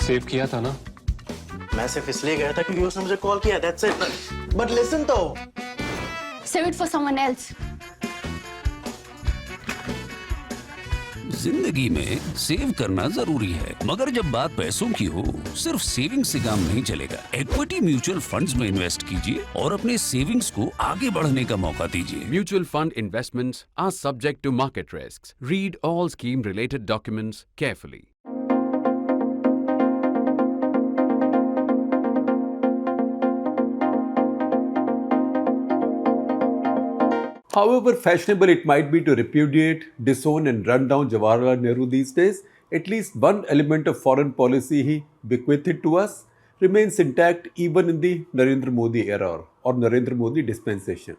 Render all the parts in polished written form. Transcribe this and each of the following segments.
Save किया था ना? मैं सिर्फ इसलिए गया था क्योंकि उसने मुझे कॉल किया, that's it. But listen तो. Save it for someone else. जिंदगी में सेव करना जरूरी है, मगर जब बात पैसों की हो, सिर्फ सेविंग से काम नहीं चलेगा। इक्विटी म्यूचुअल फंड्स में इन्वेस्ट कीजिए और अपने सेविंग्स को आगे बढ़ने का मौका दीजिए। Mutual fund investments are subject to market risks. Read all scheme-related documents carefully. However fashionable it might be to repudiate, disown and run down Jawaharlal Nehru these days, at least one element of foreign policy he bequeathed to us remains intact even in the Narendra Modi era or Narendra Modi dispensation.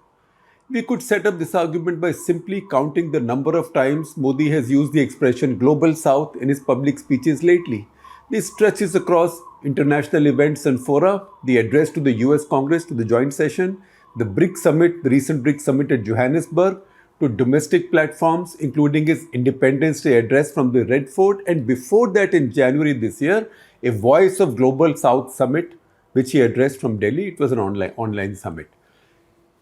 We could set up this argument by simply counting the number of times Modi has used the expression Global South in his public speeches lately. This stretches across international events and fora, the address to the US Congress to the joint session, the BRICS summit, the recent BRICS summit at Johannesburg, to domestic platforms, including his Independence Day address from the Red Fort, and before that in January this year, a Voice of Global South summit, which he addressed from Delhi. It was an online summit.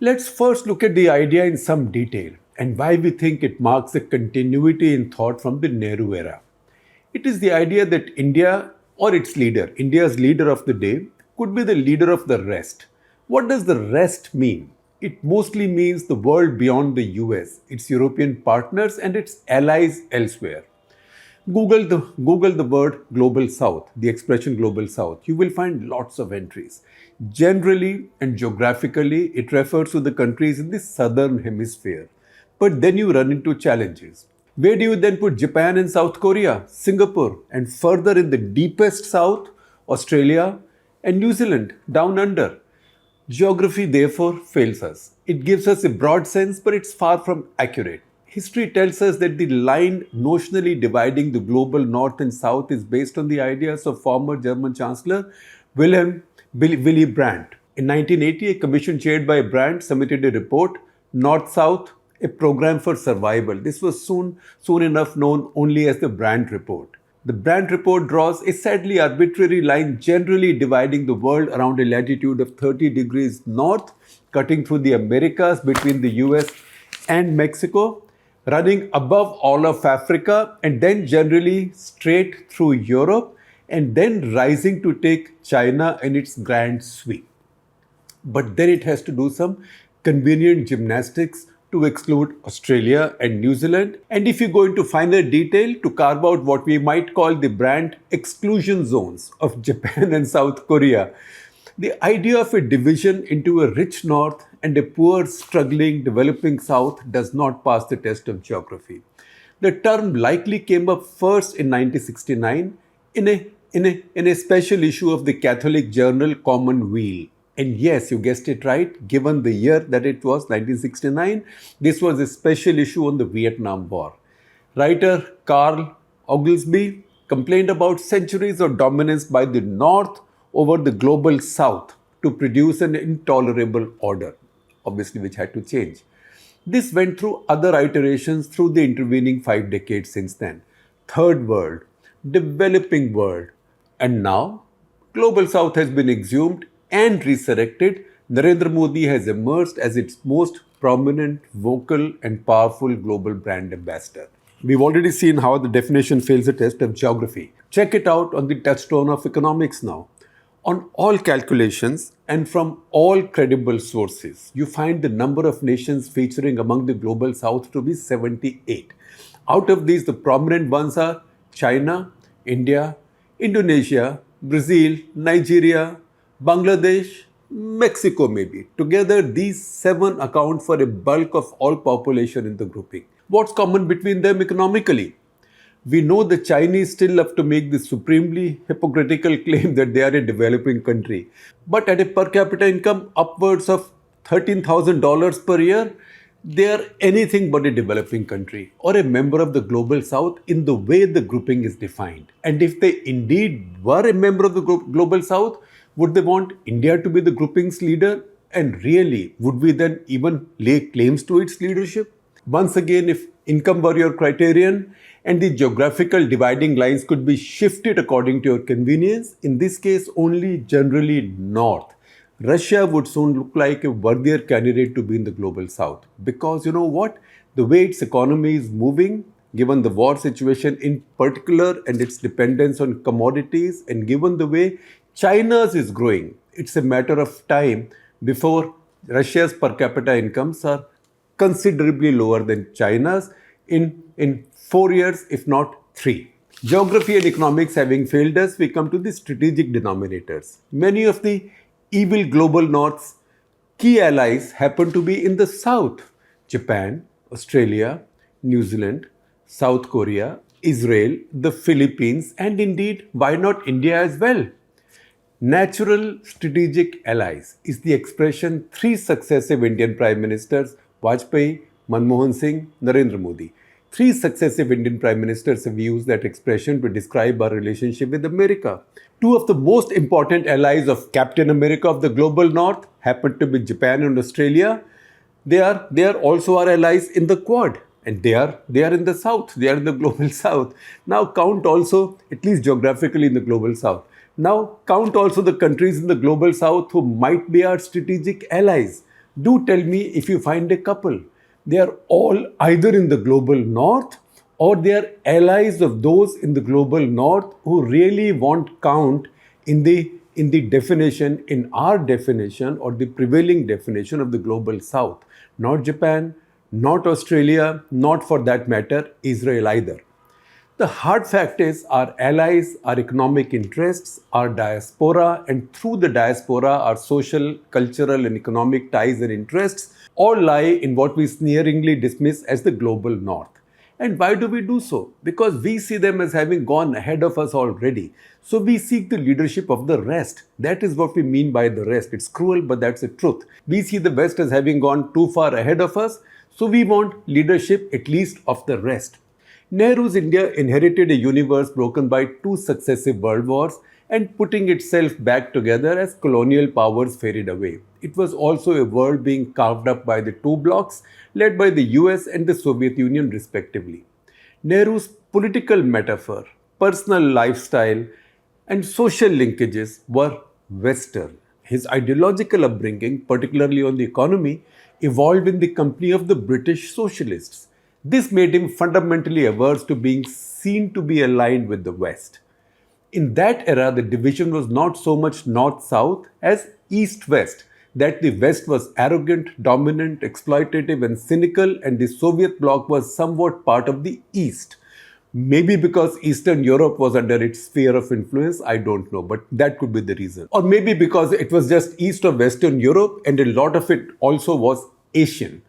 Let's first look at the idea in some detail and why we think it marks a continuity in thought from the Nehru era. It is the idea that India or its leader, India's leader of the day, could be the leader of the rest. What does the rest mean? It mostly means the world beyond the US, its European partners and its allies elsewhere. Google the word Global South, the expression Global South. You will find lots of entries. Generally and geographically, it refers to the countries in the southern hemisphere. But then you run into challenges. Where do you then put Japan and South Korea, Singapore, and further in the deepest south, Australia and New Zealand, down under? Geography therefore fails us. It gives us a broad sense, but it's far from accurate. History tells us that the line notionally dividing the global north and south is based on the ideas of former German Chancellor Willy Brandt. In 1980, a commission chaired by Brandt submitted a report, North-South, a program for survival. This was soon enough known only as the Brandt Report. The Brandt Report draws a sadly arbitrary line generally dividing the world around a latitude of 30 degrees north, cutting through the Americas between the US and Mexico, running above all of Africa, and then generally straight through Europe, and then rising to take China in its grand sweep. But then it has to do some convenient gymnastics to exclude Australia and New Zealand, and if you go into finer detail, to carve out what we might call the Brandt exclusion zones of Japan and South Korea. The idea of a division into a rich north and a poor, struggling, developing south does not pass the test of geography. The term likely came up first in 1969 in a special issue of the Catholic journal Commonweal. And yes, you guessed it right, given the year that it was, 1969, this was a special issue on the Vietnam War. Writer Carl Oglesby complained about centuries of dominance by the North over the global South to produce an intolerable order, obviously which had to change. This went through other iterations through the intervening 5 decades since then. Third world, developing world, and now global South has been exhumed and resurrected. Narendra Modi has emerged as its most prominent, vocal and powerful global brand ambassador. We've already seen how the definition fails the test of geography. Check it out on the touchstone of economics now. On all calculations and from all credible sources, you find the number of nations featuring among the global South to be 78. Out of these, the prominent ones are China, India, Indonesia, Brazil, Nigeria, Bangladesh, Mexico maybe. Together, these 7 account for a bulk of all population in the grouping. What's common between them economically? We know the Chinese still love to make the supremely hypocritical claim that they are a developing country. But at a per capita income upwards of $13,000 per year, they are anything but a developing country or a member of the global South in the way the grouping is defined. And if they indeed were a member of the global South, would they want India to be the grouping's leader? And really, would we then even lay claims to its leadership? Once again, if income were your criterion, and the geographical dividing lines could be shifted according to your convenience, in this case only generally north, Russia would soon look like a worthier candidate to be in the global south. Because you know what? The way its economy is moving, given the war situation in particular and its dependence on commodities, and given the way China's is growing, it's a matter of time before Russia's per capita incomes are considerably lower than China's in 4 years, if not 3. Geography and economics having failed us, we come to the strategic denominators. Many of the evil global north's key allies happen to be in the south: Japan, Australia, New Zealand, South Korea, Israel, the Philippines, and indeed, why not India as well? Natural strategic allies is the expression three successive Indian Prime Ministers, Vajpayee, Manmohan Singh, Narendra Modi. Three successive Indian Prime Ministers have used that expression to describe our relationship with America. Two of the most important allies of Captain America of the global north happen to be Japan and Australia. They are also our allies in the Quad. And they are in the south. They are in the global south. Now count also, at least geographically, in the global south. Now count also the countries in the global south who might be our strategic allies. Do tell me if you find a couple. They are all either in the global north or they are allies of those in the global north who really won't count in the definition, in our definition or the prevailing definition of the global south. Not Japan, not Australia, not for that matter, Israel either. The hard fact is our allies, our economic interests, our diaspora, and through the diaspora, our social, cultural, and economic ties and interests all lie in what we sneeringly dismiss as the global north. And why do we do so? Because we see them as having gone ahead of us already. So we seek the leadership of the rest. That is what we mean by the rest. It's cruel, but that's the truth. We see the West as having gone too far ahead of us. So we want leadership at least of the rest. Nehru's India inherited a universe broken by two successive world wars and putting itself back together as colonial powers faded away. It was also a world being carved up by the two blocs led by the US and the Soviet Union respectively. Nehru's political metaphor, personal lifestyle, and social linkages were Western. His ideological upbringing, particularly on the economy, evolved in the company of the British socialists. This made him fundamentally averse to being seen to be aligned with the West. In that era, the division was not so much north-south as east-west, that the West was arrogant, dominant, exploitative, and cynical, and the Soviet bloc was somewhat part of the East. Maybe because Eastern Europe was under its sphere of influence, I don't know, but that could be the reason. Or maybe because it was just east of Western Europe and a lot of it also was Asian.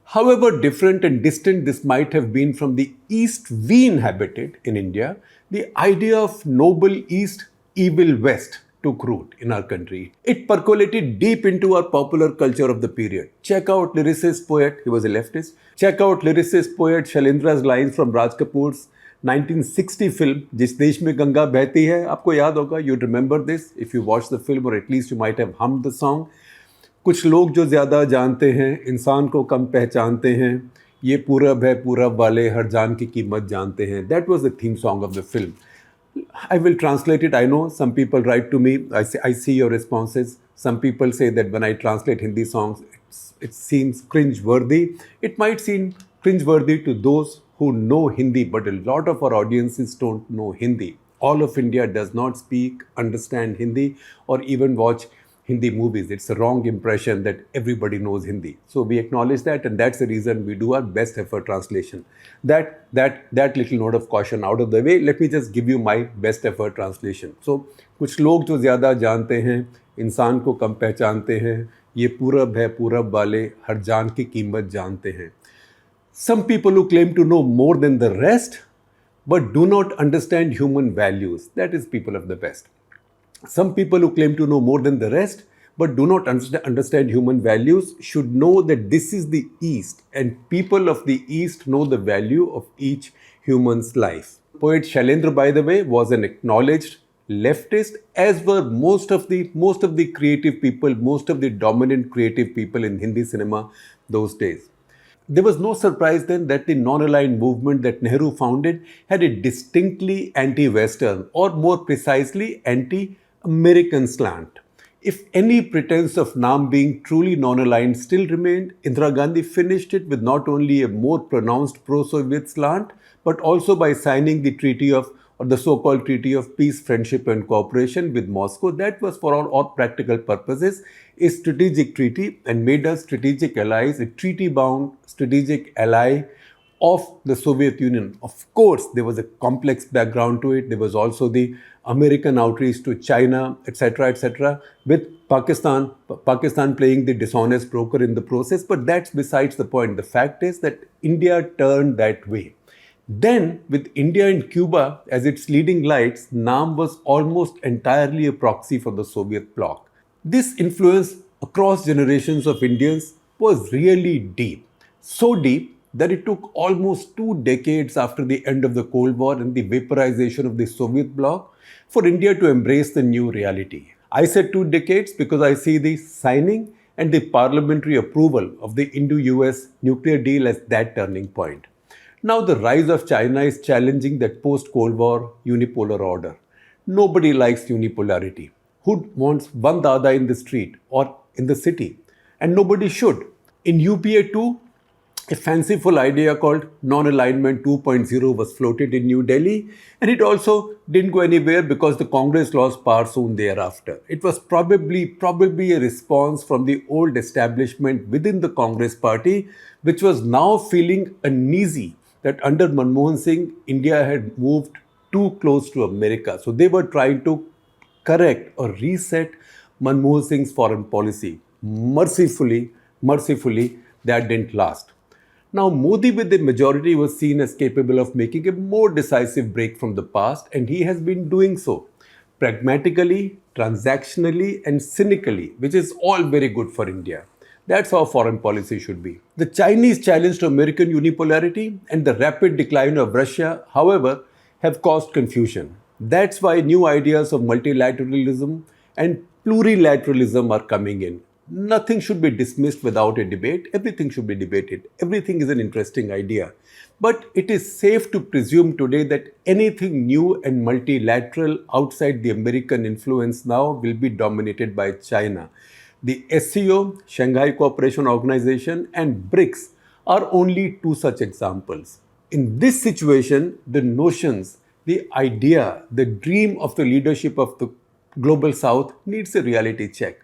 However different and distant this might have been from the East we inhabited in India, the idea of noble East, evil West took root in our country. It percolated deep into our popular culture of the period. Check out lyricist poet, he was a leftist. Check out lyricist poet Shailendra's lines from Raj Kapoor's 1960 film, जिस देश में गंगा बहती है, आपको याद होगा, you'd remember this if you watched the film or at least you might have hummed the song. कुछ लोग जो ज़्यादा जानते हैं, इंसान को कम पहचानते हैं, ये पूरब है, पूरब वाले हर जान की कीमत जानते हैं. That was the theme song of the film. I will translate it. I know some people write to me. I see your responses. Some people say that when I translate Hindi songs, it seems cringe-worthy. It might seem cringe-worthy to those who know Hindi, but a lot of our audiences don't know Hindi. All of India does not speak, understand Hindi, or even watch Hindi movies. It's a wrong impression that everybody knows Hindi. So we acknowledge that, and that's the reason we do our best effort translation. That little note of caution out of the way, let me just give you my best effort translation. So, कुछ लोग जो ज़्यादा जानते हैं, इंसान को कम पहचानते हैं, ये पूरब है, पूरब वाले हर जान की कीमत जानते हैं. Some people who claim to know more than the rest, but do not understand human values. That is people of the West. Some people who claim to know more than the rest, but do not understand human values, should know that this is the East, and people of the East know the value of each human's life. Poet Shailendra, by the way, was an acknowledged leftist, as were most of the creative people, most of the dominant creative people in Hindi cinema those days. There was no surprise then that the non-aligned movement that Nehru founded had a distinctly anti-Western, or more precisely anti-American slant. If any pretense of NAM being truly non-aligned still remained, Indira Gandhi finished it with not only a more pronounced pro-Soviet slant, but also by signing the treaty of, or the so-called Treaty of Peace, Friendship and Cooperation with Moscow. That was for all practical purposes a strategic treaty and made us strategic allies, a treaty-bound strategic ally of the Soviet Union. Of course, there was a complex background to it. There was also the American outreach to China, etc., with Pakistan playing the dishonest broker in the process. But that's besides the point. The fact is that India turned that way. Then, with India and Cuba as its leading lights, NAM was almost entirely a proxy for the Soviet bloc. This influence across generations of Indians was really deep. So deep that it took almost 2 decades after the end of the Cold War and the vaporization of the Soviet bloc for India to embrace the new reality. I said 2 decades because I see the signing and the parliamentary approval of the Indo-US nuclear deal as that turning point. Now the rise of China is challenging that post-Cold War unipolar order. Nobody likes unipolarity. Who wants one dada in the street or in the city? And nobody should. In UPA 2, a fanciful idea called non-alignment 2.0 was floated in New Delhi, and it also didn't go anywhere because the Congress lost power soon thereafter. It was probably a response from the old establishment within the Congress party, which was now feeling uneasy that under Manmohan Singh, India had moved too close to America. So they were trying to correct or reset Manmohan Singh's foreign policy. Mercifully, that didn't last. Now, Modi with the majority was seen as capable of making a more decisive break from the past, and he has been doing so pragmatically, transactionally, and cynically, which is all very good for India. That's how foreign policy should be. The Chinese challenge to American unipolarity and the rapid decline of Russia, however, have caused confusion. That's why new ideas of multilateralism and plurilateralism are coming in. Nothing should be dismissed without a debate. Everything should be debated. Everything is an interesting idea. But it is safe to presume today that anything new and multilateral outside the American influence now will be dominated by China. The SCO, Shanghai Cooperation Organization, and BRICS are only 2 such examples. In this situation, the notions, the idea, the dream of the leadership of the global South needs a reality check.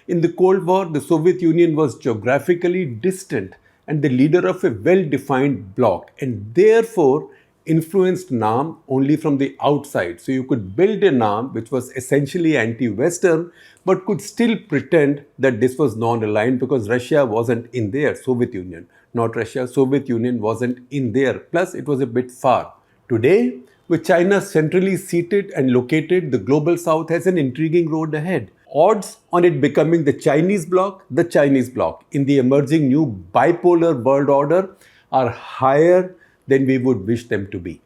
In the Cold War, the Soviet Union was geographically distant and the leader of a well-defined bloc, and therefore influenced NAM only from the outside. So you could build a NAM which was essentially anti-Western but could still pretend that this was non-aligned because Russia wasn't in there, Soviet Union. Not Russia, Soviet Union wasn't in there. Plus it was a bit far. Today, with China centrally seated and located, the global South has an intriguing road ahead. Odds on it becoming the Chinese bloc in the emerging new bipolar world order are higher than we would wish them to be.